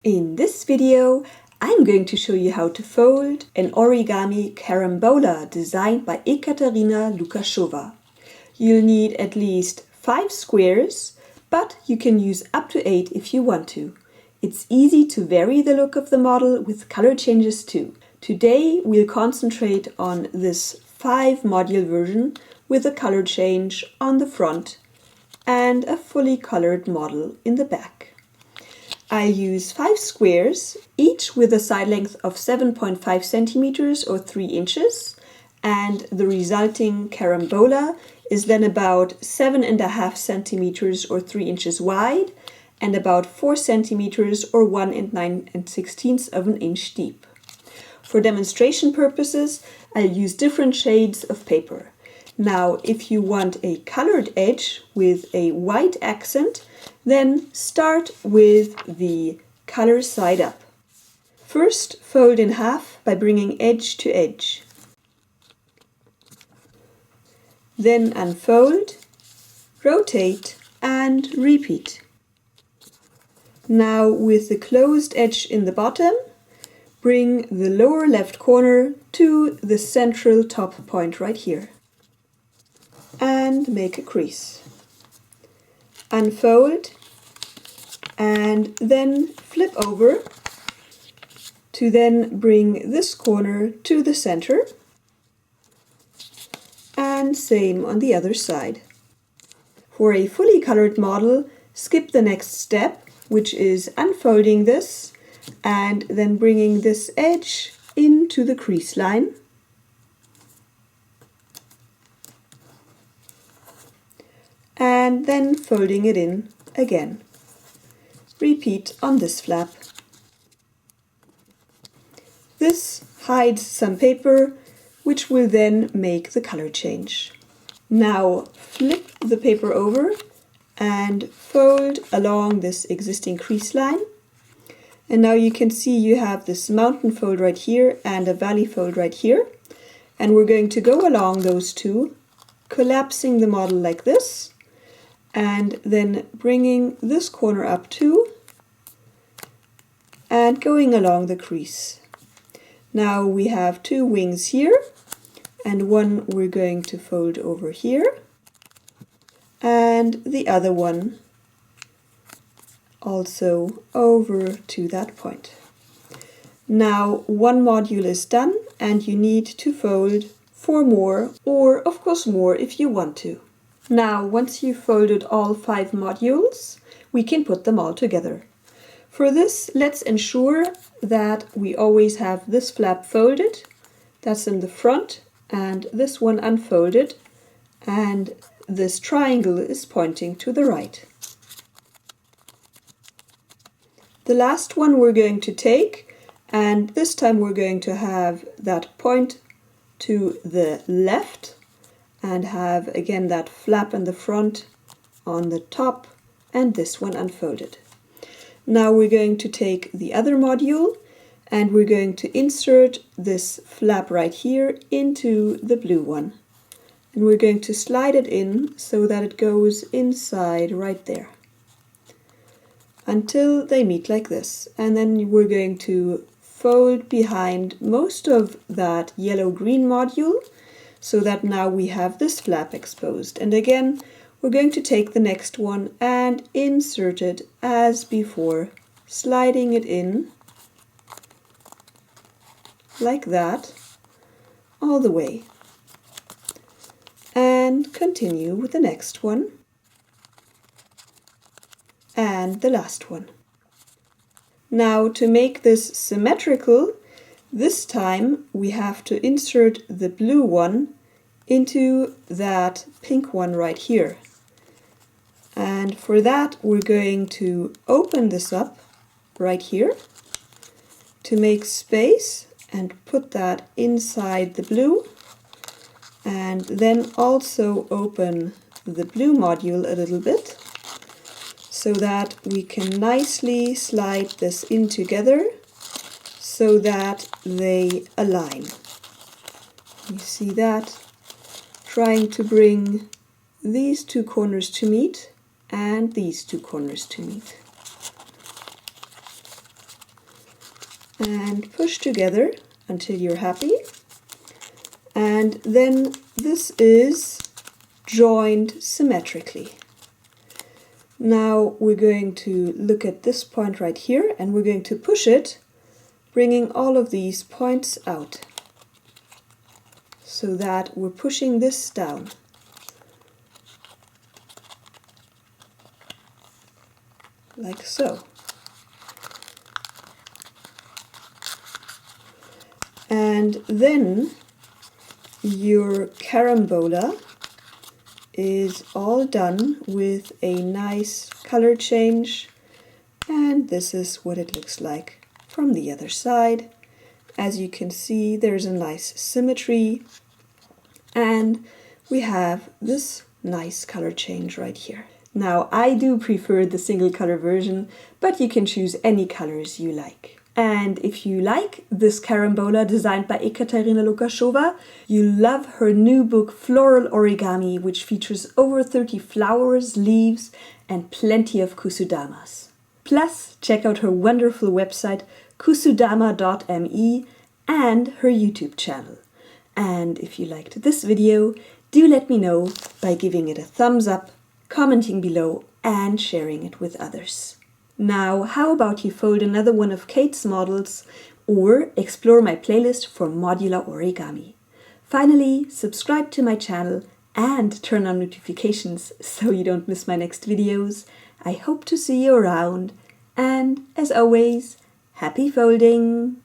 In this video, I'm going to show you how to fold an origami carambola designed by Ekaterina Lukasheva. You'll need at least 5 squares, but you can use up to 8 if you want to. It's easy to vary the look of the model with color changes too. Today we'll concentrate on this 5 module version with a color change on the front and a fully colored model in the back. I'll use 5 squares, each with a side length of 7.5 centimeters or 3 inches, and the resulting carambola is then about 7.5 centimeters or 3 inches wide and about 4 centimeters or 1 9/16 of an inch deep. For demonstration purposes, I'll use different shades of paper. Now, if you want a colored edge with a white accent, then start with the color side up. First, fold in half by bringing edge to edge. Then unfold, rotate, and repeat. Now, with the closed edge in the bottom, bring the lower left corner to the central top point right here. And make a crease. Unfold and then flip over to then bring this corner to the center, and same on the other side. For a fully colored model, skip the next step, which is unfolding this and then bringing this edge into the crease line. And then folding it in again. Repeat on this flap. This hides some paper, which will then make the color change. Now flip the paper over and fold along this existing crease line. And now you can see you have this mountain fold right here and a valley fold right here. And we're going to go along those two, collapsing the model like this, and then bringing this corner up too, and going along the crease. Now we have 2 wings here, and one we're going to fold over here, and the other one also over to that point. Now one module is done, and you need to fold 4 more, or of course more if you want to. Now, once you've folded all 5 modules, we can put them all together. For this, let's ensure that we always have this flap folded, that's in the front, and this one unfolded, and this triangle is pointing to the right. The last one we're going to take, and this time we're going to have that point to the left, and have again that flap in the front on the top and this one unfolded. Now we're going to take the other module and we're going to insert this flap right here into the blue one. And we're going to slide it in so that it goes inside right there until they meet like this. And then we're going to fold behind most of that yellow-green module, so that now we have this flap exposed. And again, we're going to take the next one and insert it as before, sliding it in like that all the way. And continue with the next one and the last one. Now, to make this symmetrical, this time we have to insert the blue one into that pink one right here. And for that we're going to open this up right here to make space and put that inside the blue, and then also open the blue module a little bit so that we can nicely slide this in together so that they align. You see that? Trying to bring these 2 corners to meet and these 2 corners to meet. and push together until you're happy. And then this is joined symmetrically. Now we're going to look at this point right here, and we're going to push it, bringing all of these points out so that we're pushing this down. Like so. And then your carambola is all done with a nice color change, and this is what it looks like from the other side. As you can see, there's a nice symmetry, and we have this nice color change right here. Now, I do prefer the single color version, but you can choose any colors you like. And if you like this carambola designed by Ekaterina Lukasheva, you'll love her new book Floral Origami, which features over 30 flowers, leaves, and plenty of kusudamas. Plus, check out her wonderful website kusudama.me and her YouTube channel. And if you liked this video, do let me know by giving it a thumbs up, commenting below, and sharing it with others. Now, how about you fold another one of Kate's models or explore my playlist for modular origami. Finally, subscribe to my channel and turn on notifications so you don't miss my next videos. I hope to see you around, and as always, happy folding!